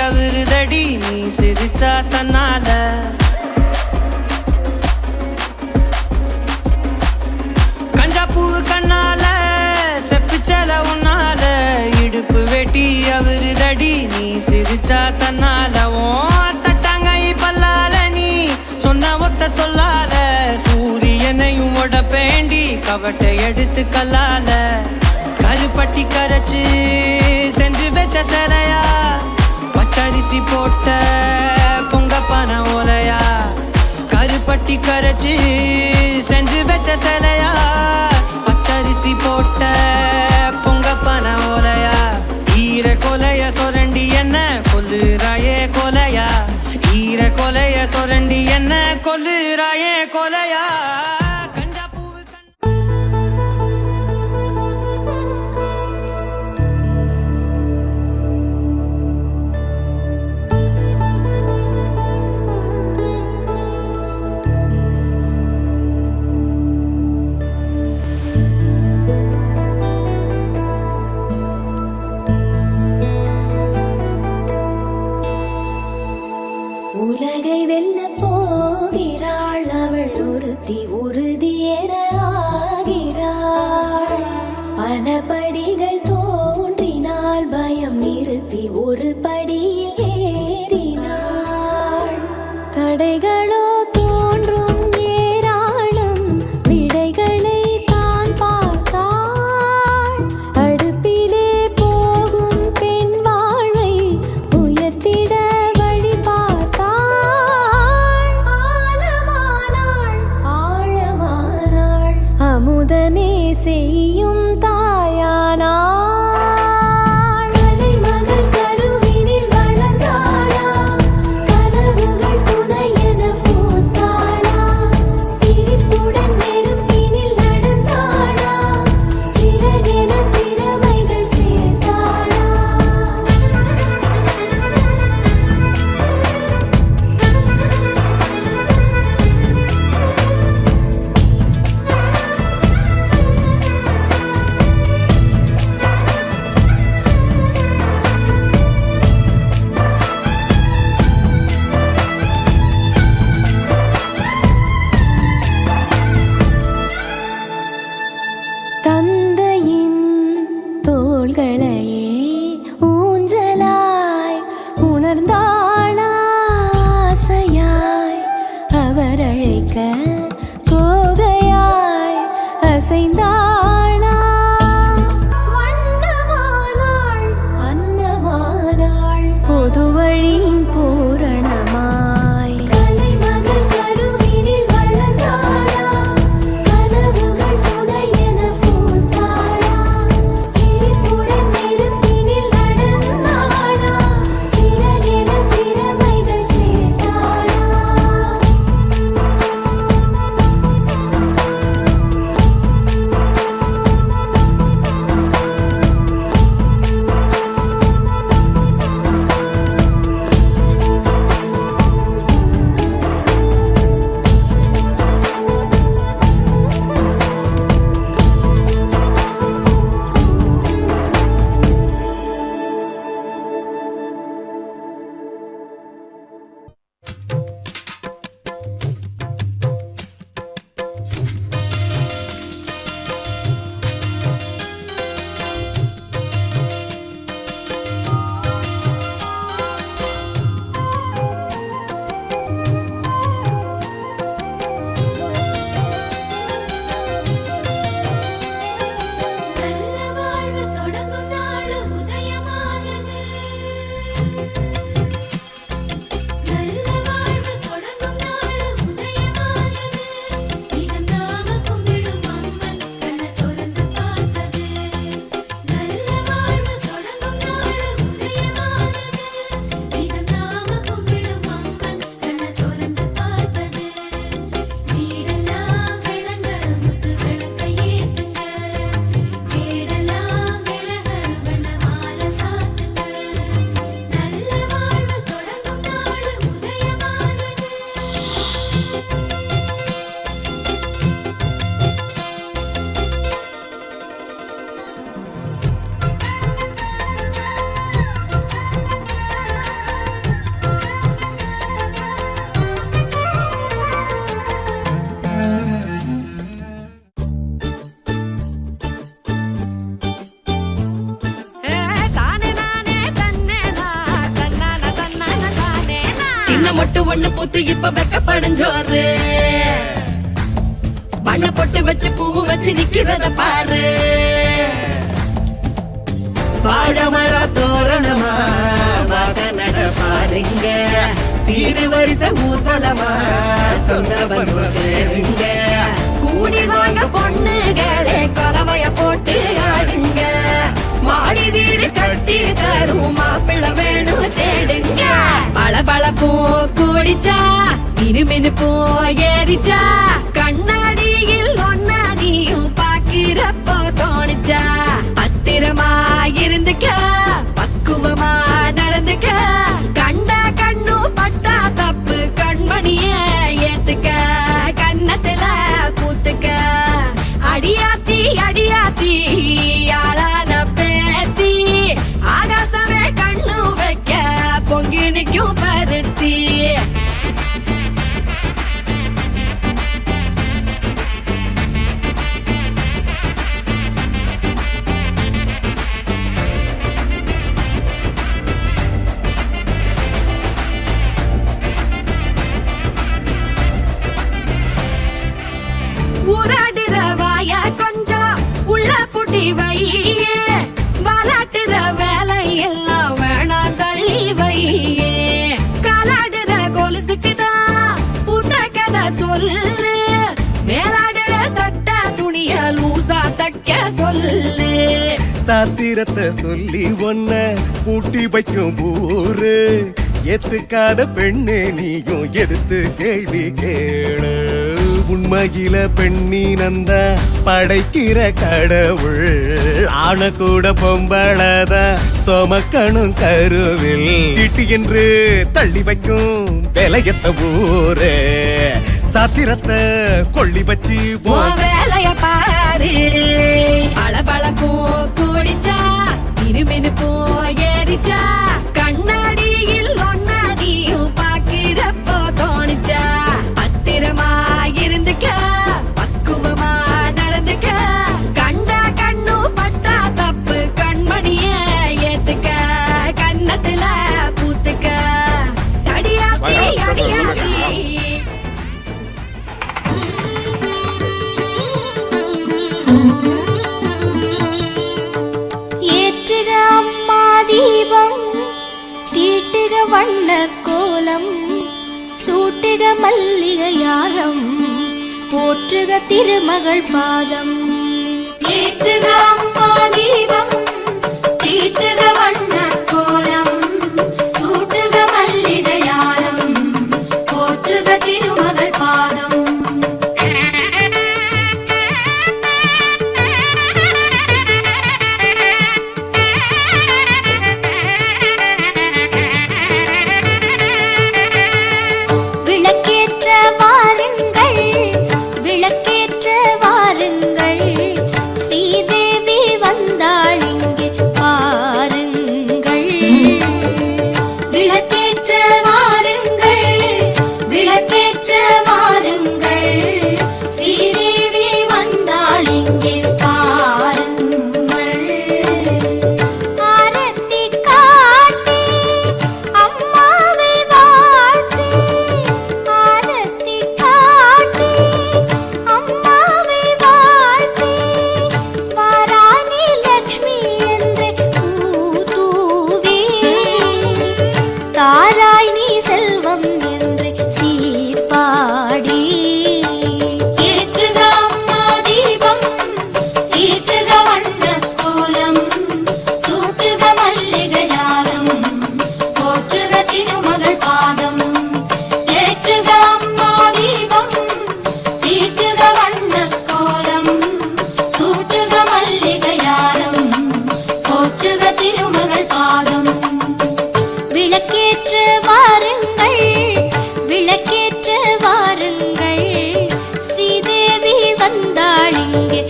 அவருதடி நீ சிரிச்சா தன்னால கஞ்சாப்பூ கண்ணால செப்பிச்சல உன்னால இடுப்பு வெட்டி அவருதடி நீ சிரிச்சா தன்னால ஓ தட்டாங்கை பல்லால நீ சொன்ன ஒத்த சொல்லால சூரியனையும் உடப்பேண்டி கவட்டை எடுத்து கல்லால கருப்பட்டி கரைச்சு செஞ்சு வச்ச சிலையா பச்சரிசி போட்ட பொங்கப்பான ஓலையா கருப்பட்டி கரைச்சு செஞ்சு வச்ச சிலையா பச்சரிசி போட்ட பொங்கப்பான ஓலையா ஈர கொலைய சொரண்டி என்ன கொல்லுறாயே கொலையா ஈர கொலைய சொரண்டி என்ன கொல்லுறாயே கொலையா ஒருத்தி உறுதி என ஆகிறாள். பல படிகள் தோன்றினால் பயம் நிறுத்தி ஒரு படியில் ஏறினாள். தடைகளோ தோன்றும் ஏராளம், விடைகளை தான் பார்த்தாள். அடுப்பிலே போகும் பெண் வாழ்வை உயர்த்திட வழி பார்த்தாள். ஆழமானாள் ஆழமானாள், அமுதமே செய்யும் தாயானாள். கலைமகள் கருவினில் வளர்ந்தாளா, கனவுகள் துணை என பூத்தாளா. சிரிப்புடன் நெருப்பினில் நடந்தாளா, சிறகென திறமைகள் சேர்த்தாளா. தந்தையின் தோள்களையே ஊஞ்சலாய் உணர்ந்தாளா, ஆசையாய் அவர் அழைக்க கோகையாய் அசைந்தாளா. வண்ணமானாள் அன்னமானாள், பொது வழியின் பூரணமாய். கலைமகள் கருவினில் வளர்ந்தாளா, கனவுகள் துணை என பூத்தாளா. சிரிப்புடன் நெருப்பினில் நடந்தாளா, சிறகென திறமைகள் சேர்த்தாளா. நல்ல வாழ்வு தொடங்கும் நாள் உதயமானது. நல்ல வாழ்வு தொடங்கும் நாள் உதயமானது. தினம் நாம கும்பிடும் அம்மன் கண்ண திறந்து பார்த்தது. நல்ல வாழ்வு தொடங்கும் நாள் உதயமானது. தினம் நாம கும்பிடும் அம்மன் கண்ண திறந்து பார்த்தது. வீடெல்லாம் விளங்க முத்து விளக்கை ஏத்துங்க. கேடெல்லாம் விலக வண்ண மாலை சாத்துங்க. நல்ல வாழ்வு தொடங்கும் நாள் உதயமானது. சின்ன மொட்டு ஒண்ணு பூத்து இப்ப வெக்கப்படைஞ்சோரு, வண்ண பொட்டு வச்சு பூ வச்சு நிக்கிறத பாரு. வாழமர தோரணமா வாசனட பாருங்க, சீரு வரிச ஊர்வலமா சொந்த வந்து சேருங்க. கூடி வாங்க பொண்ணுகளே கொலவைய போட்டு ஆடுங்க. மாடி வீடு கட்டி தரும் மாப்பிள்ளை வேணும் தேடுங்க. பளபள பூ கூடிச்சா மினுமினு பூ ஏறிச்சா, கண்ணாடியில் ஒன்னா நீயும் பாக்கிறப்போ தோணிச்சா. பத்திரமா இருந்துக்க, பக்குவமா நடந்துக்க. கண்ட கண்ணு பட்டா தப்பு கண்மணிய ஏத்துக்க. கண்ணத்துல பூத்துக்க, அடியாத்தி அடியாத்தி ஆளான பேத்தி. ஆகாசமே கண்ணு வைக்க பொங்கி நிக்கும் பருத்தி. ஊராடுற வாய கொஞ்சம் உள்ள புட்டி வையே வாலாட்டுற வேலை எல்லாம் வேணாம் தள்ளி வையே காலாடுற கொலுசுக்குதான் புத்த கதை சொல்லு மேலாடுற சட்ட துணிய லூசா தைக்க சொல்லு சாத்திரத்தை சொல்லி ஒன்ன பூட்டி வைக்கும் ஊரு ஏத்துக்காத பெண்ணே நீயும் எதிர்த்து கேள்வி கேளு உண்மையில பெண்ணின் அந்த படைக்கிற கடவுள் ஆன கூட பொம்பளத சொமக்கணும் கருவில் திட்டி என்று தள்ளி வைக்கும் விலையத்த ஊரே சாத்திரத்தை கொள்ளி வச்சு வேலைய பாரு பளபளப்போ கூடிச்சா இருமினுப்போ ஏறிச்சா கண்ணாடியில் ஒன்னாடியும் பாக்கிறப்போ தோணிச்சா பத்திரமா இருந்துக்க பக்குவமா நடந்துக்க கண்டா கண்ணு பட்டா தப்பு கண்மணிய ஏத்துக்க கன்னத்துல பூத்துக்க அடியாத்தி அடியாத்தி ஏற்றுக அம்மா தீபம் தீட்டுக வண்ண கோலம் சூட்டுக மல்லிகை யாரம் போற்றுக திருமகள் பாதம் ஏற்றுக அம்மா தீபம் தீட்டுக வண்ண கோலம் சூட்டுக மல்லிகை யாரம் போற்றுக திருமகள் பாதம் விளக்கேற்ற வாருங்கள் விளக்கேற்ற வாருங்கள் ஸ்ரீதேவி வந்தாள் இங்கே பாருங்கள் விளக்கேற்ற வாருங்கள் விளக்கேற்ற வாருங்கள் ஸ்ரீதேவி வந்தாள் இங்கே பாருங்கள் ஆரத்தி காட்டி அம்மாவை வாழ்த்தி ஆரத்தி காட்டி அம்மாவை வாழ்த்தி வாராணி லக்ஷ்மி என்று தூவி தாராய் நீ செல்வம் என்று சீர்பாடி ஏற்றுக அம்மா தீபம் தீட்டுக வண்ண கோலம் சூட்டுக மல்லிகை யாரம் போற்றுக திருமகள் பாதம் ஏற்றுக அம்மா தீபம் தீட்டுக வண்ண கோலம் சூட்டுக மல்லிகை யாரம் போற்றுக திருமகள் பாதம் விளக்கேற்ற வாருங்கள் விளக்கேற்ற வாருங்கள் ஸ்ரீதேவி வந்தாள் இங்கே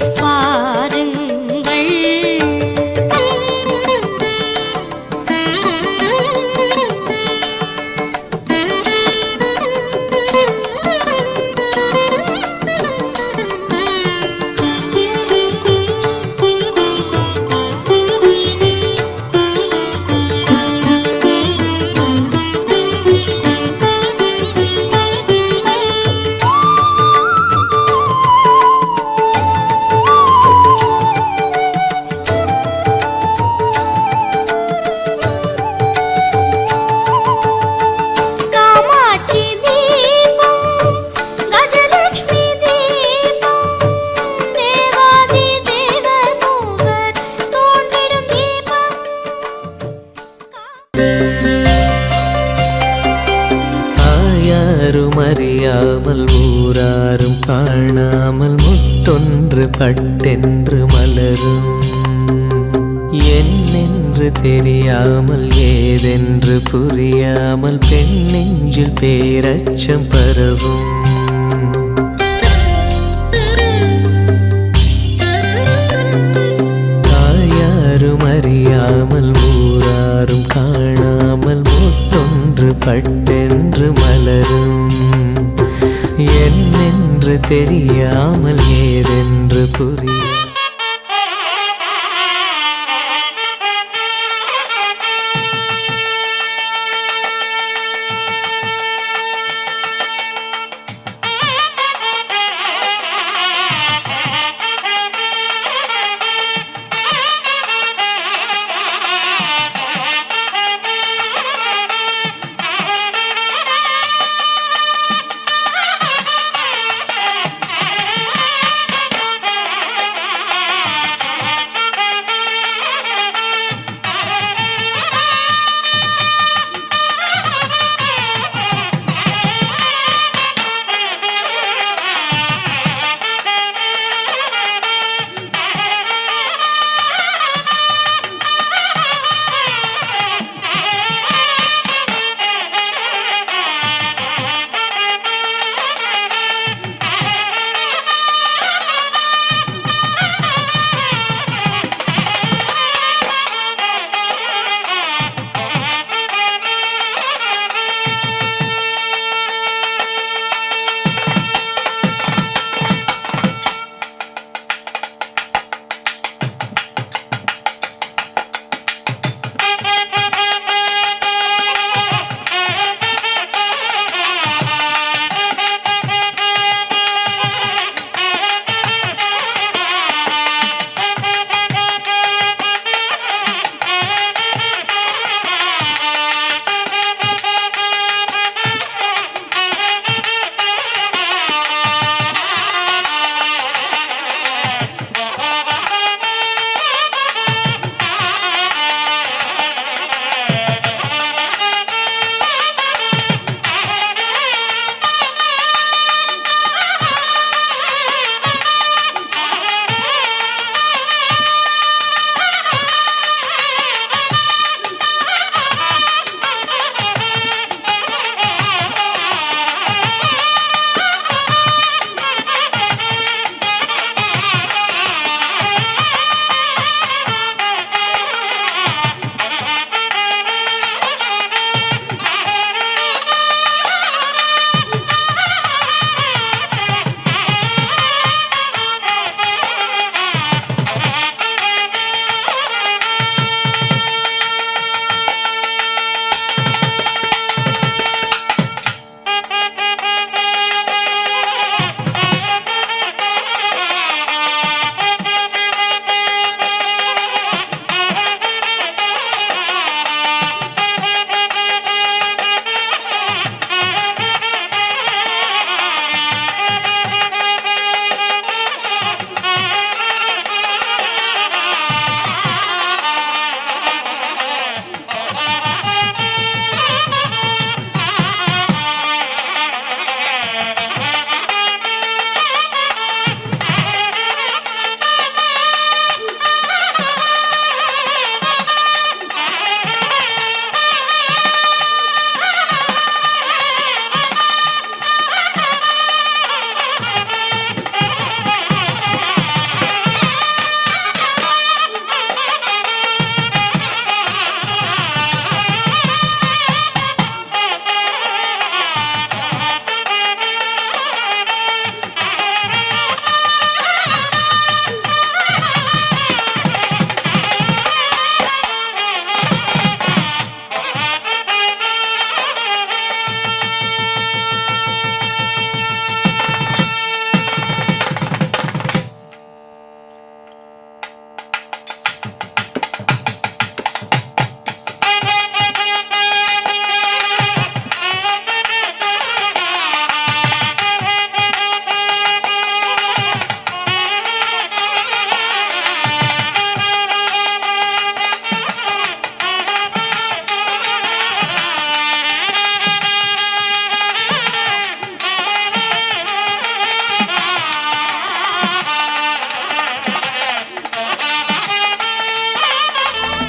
காமாட்சி தீபம் கஜலட்சுமி தீபம் தேவாதி தேவர் மூவர் தோன்றிடும் தீபம் தாயாரும் அறியாமல் ஊராரும் காணாமல் முத்தொன்று பட்டென்று மலரும் என்னென்று தெரியாமல் ஏதென்று புரியாமல் பெண் நெஞ்சில் பேரச்சம் பரவும் தாயாரும் அறியாமல் ஊராரும் காணாமல் முத்தொன்று பட்டென்று மலரும் என்னென்று தெரியாமல் ஏதென்று புரிய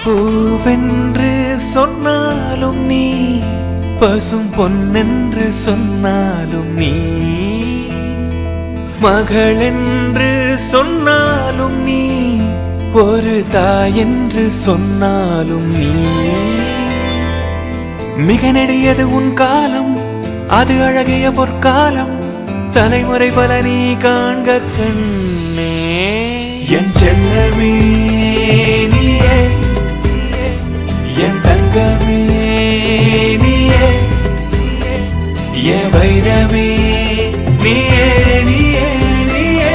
பூவென்று சொன்னாலும் நீ, பசும் பொன்னென்று சொன்னாலும் நீ, மகளென்று சொன்னாலும் நீ, ஒரு தாயென்று சொன்னாலும் நீ. மிக நெடியது உன் காலம், அது அழகிய பொற்காலம், தலைமுறை பல நீ காண்க கண்ணே. என் செல்லமே நீயே, என் தங்கமே நீயே, என் வைரமே நீயே நீயே நீயே.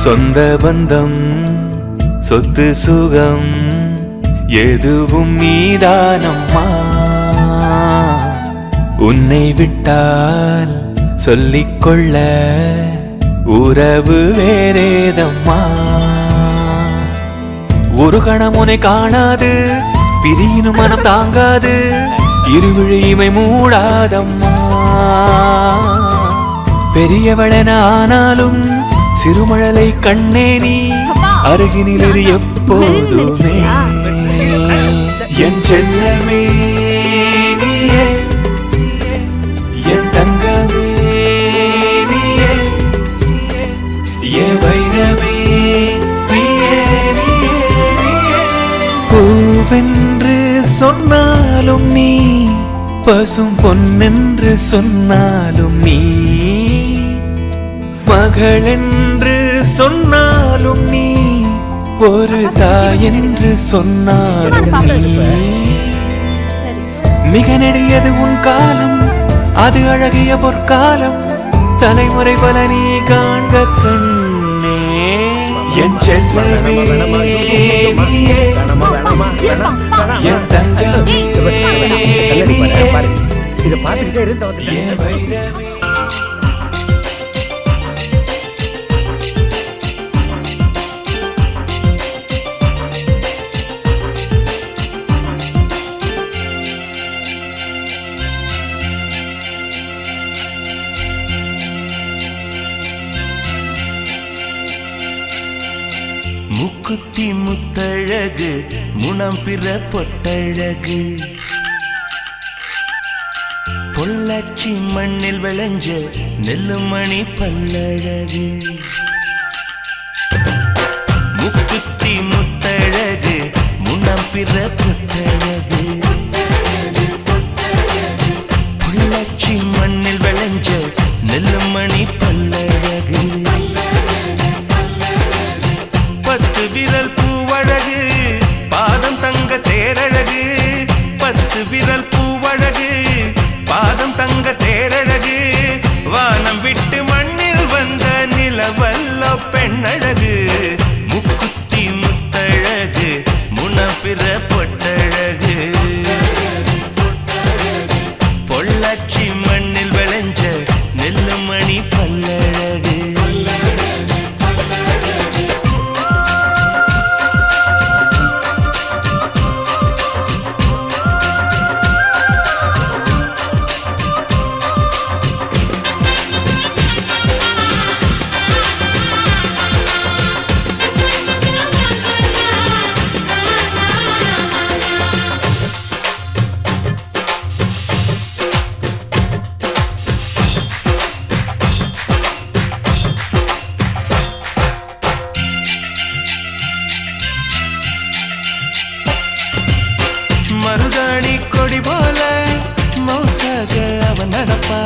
சொந்த பந்தம் சொத்து சுகம் எதுவும் நீதானம்மா. உன்னை விட்டால் சொல்லிக்கொள்ள உறவு வேறேதம்மா. ஒரு கணம் உன்னை காணாது பிரியினும் மனம் தாங்காது, இருவிழிமை மூடாதம்மா. பெரியவளென ஆனாலும் சிறுமழலை கண்ணே நீ, அருகினில் எப்போதுமே. என் செல்லமே நீயே, என் தங்கமே நீயே, என் வைரமே நீயே நீயே நீயே. பூவென்று சொன்னாலும் நீ, பசும் பொன்னென்று சொன்னாலும் நீ, மகளென்று சொன்னாலும் நீ, ஒரு தாயென்று சொன்னாலும் நீ. மிக நெடியது உன் காலம், அது அழகிய பொற்காலம், தலைமுறை பல நீ காண்க கண்ணே. என் செல்லமே நீயே, என் தங்கமே நீயே, என் வைரமே. முக்குத்தி முத்தழகு, முனம் பிற பொட்டழகு, பொள்ளாச்சி மண்ணில் விளைஞ்ச நெல்லுமணி பல்லழகு. முக்குத்தி முத்தழகு, முனம் பிற பொட்டழகு, பொள்ளாச்சி மண்ணில் விளைஞ்ச நெல்லுமணி பல்லழகு. பத்து விரல் பூவழகு, பாதம் தங்க தேரழகு, பத்து விரல் பூவழகு, பாதம் தங்க தேரழகு, வானம் விட்டு மண்ணில் வந்த நிலவல்ல பெண்ணழகு. முக்குத்தி முத்தழகு, முனப்பிற பொட்டழகு, பொள்ளாச்சி மண்ணில் விளைஞ்ச நெல்லுமணி பல்லழகு. மருதாணி கொடி போல மௌசாக அவன் நடப்பா.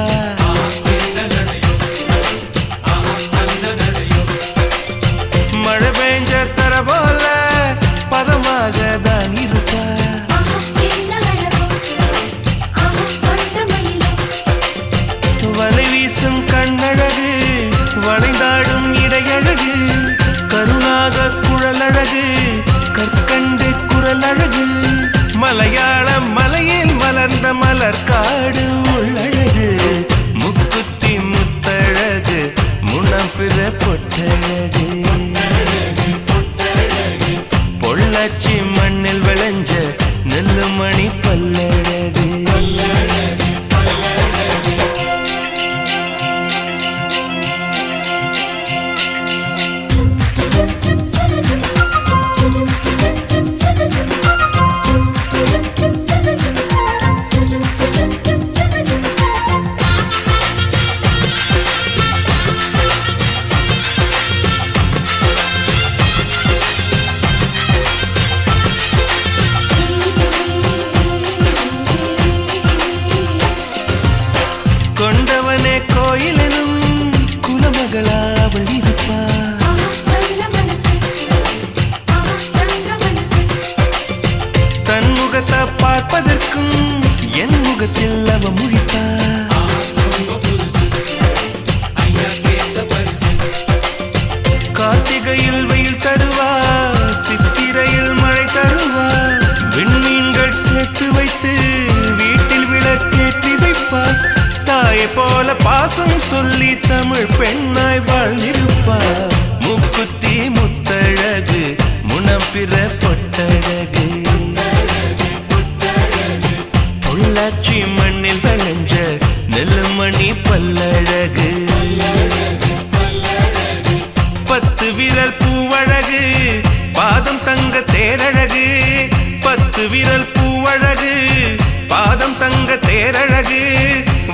மழை பெஞ்ச தர போல பதமாக தான் இருப்பா. வலை வீசும் கண்ணழகு, வளைந்தாடும் இடையழகு, கருணாக குழலழகு, கற்கண்டு குரலழகு, மலையாள மலையில் மலர்ந்த மலர் காடு உள்ளழகு. முக்க முனப்பிற பொட்டழகு பொள்ளாச்சி மண்ணில் விளைஞ்ச நெல்லு மணி பல்லழகு கொண்டவனே கோயிலெனும் குலமகளா அவள் இருப்பா தன் முகத்தை பார்ப்பதற்கும் என் முகத்தில் அவ முழிப்பா கார்த்திகையில் வெயில் தருவா சித்திரையில் மழை தருவா விண்மீன்கள் சேர்த்து வைத்து வீட்டில் விளக்கேற்றி வைப்பார் தாயை போல பாசம் சொல்லி தமிழ் பெண்ணாய் வாழ்ந்திருப்பார் முக்குத்தி முத்தழகு முனப்பிற பொட்டழகு பொள்ளாச்சி மண்ணில் விளைஞ்ச நெல்லுமணி பல்லழகு 10 விரல் பூவழகு பாதம் தங்க தேரழகு 10 விரல் பூவழகு பாதம் தங்க தேரழகு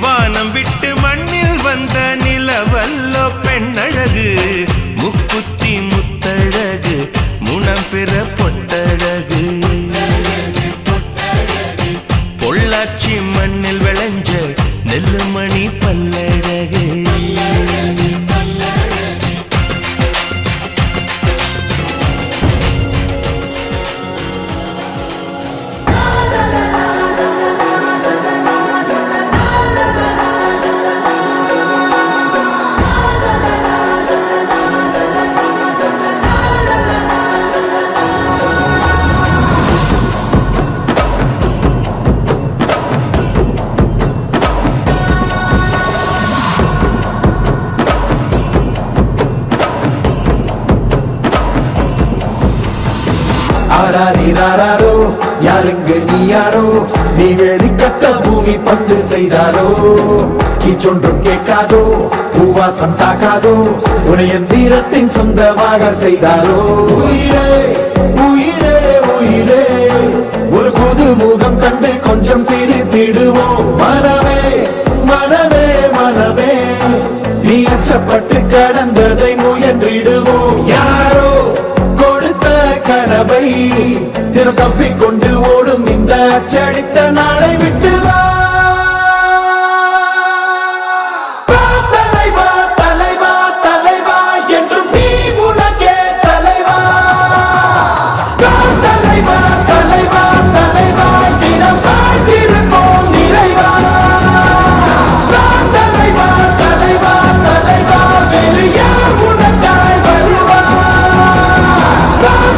வானம் விட்டு மண்ணில் வந்த நிலவல்லோ பெண்ணழகு முக்குத்தி முத்தழகு முனம் பெற பொட்டழகு பொள்ளாச்சி மண்ணில் விளைஞ்ச நெல்லுமணி பல்லழகு ஆராரிராரோ யாருங்க நீ யாரோ நீ வெளிக்கட்ட பூமி பந்து செய்தாரோ கீச்சொன்றும் கேட்காதோ பூவாசம் தாக்காதோ உன்னை எந்திரத்தின் சொந்தமாக செய்தாரோ உயிரே உயிரே உயிரே ஒரு புது முகம் கண்டு கொஞ்சம் சிரித்திடுவோம் மனமே மனமே மனமே நீ அச்சப்பட்டு கடந்ததை முயன்றிடுவோம் யாரோ கனவை தினம் தப்பிக்கொண்டு ஓடும் இந்த அச்சடித்த நாளை விட்டு வா தலைவா தலைவா தலைவா என்றும் நீ உனக்கே தலைவா தலைவா தலைவா தலைவா தினம் வாழ்ந்திருப்போம் நிறைவா தலைவா தலைவா தலைவா வேறு யார் உனக்காய் வருவா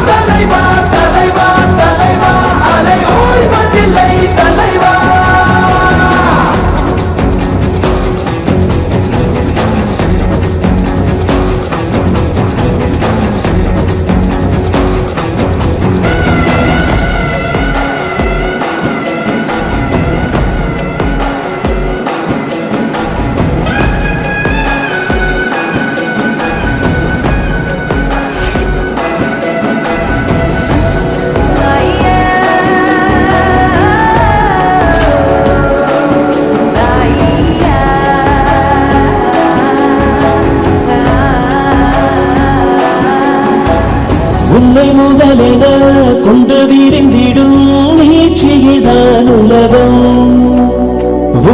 தலைவா தலைவா தலைவா அலை ஓய்வதில்லை தலைவா உன்னை முதலென கொண்டு விரிந்திடும் நீட்சியேதான் உலகம்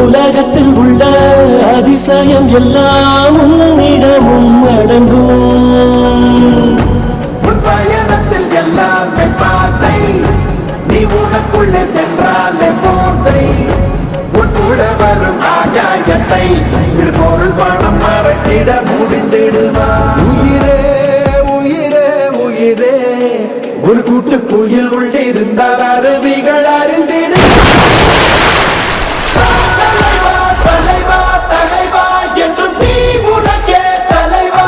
உலகத்தில் உள்ள அதிசயம் எல்லாம் உன்னிடமும் அடங்கும் உன் பயணத்தில் எல்லாமே பாதை நீ உனக்குள்ளே சென்றாலே போதை உன் கூட வரும் ஆகாயத்தை சிறு பொருள் பணம் மறைத்திட முடிந்திடுவா உயிரே உயிரே உயிரே ஒரு கூட்டு குயில் உள்ளிருந்தால் அருவிகள் அறிந்திடு தலைவா தலைவா தலைவா என்றும் நீ உனக்கே தலைவா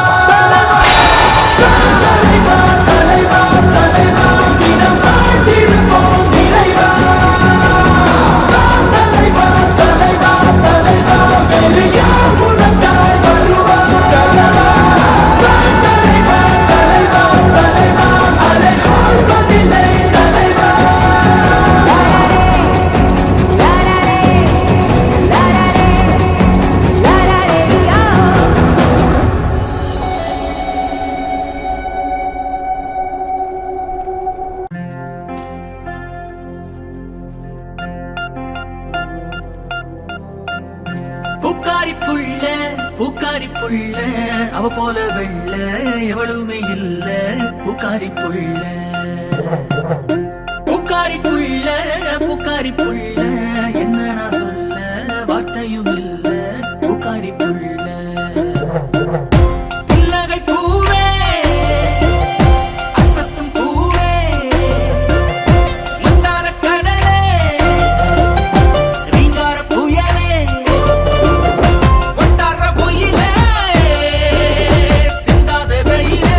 பூக்காரி புள்ள பூக்காரி புள்ள அவ போல வெள்ள எவளுமே இல்ல பூக்காரி புள்ள பூக்காரி புள்ள பூக்காரி புள்ள என்ன நான் சொல்ல வார்த்தையும் இல்ல பூக்காரி புள்ள புன்னகை பூவே அசத்தும் பூவே மந்தார கடலே ரீங்கார புயலே ஒட்டார பொயிலே சிந்தாத வெயிலே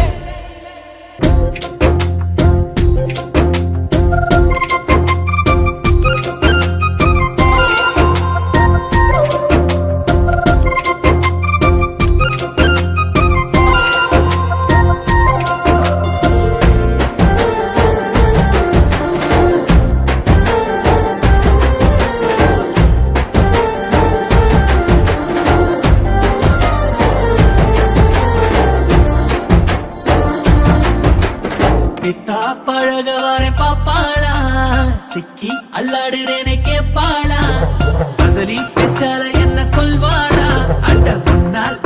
பித்தா பழக வரேன் பாப்பாளா சிக்கி அல்லாடுறேனே கேப்பாளா பசலி பெச்சால என்ன கொல்வாளா அண்ட முன்னால்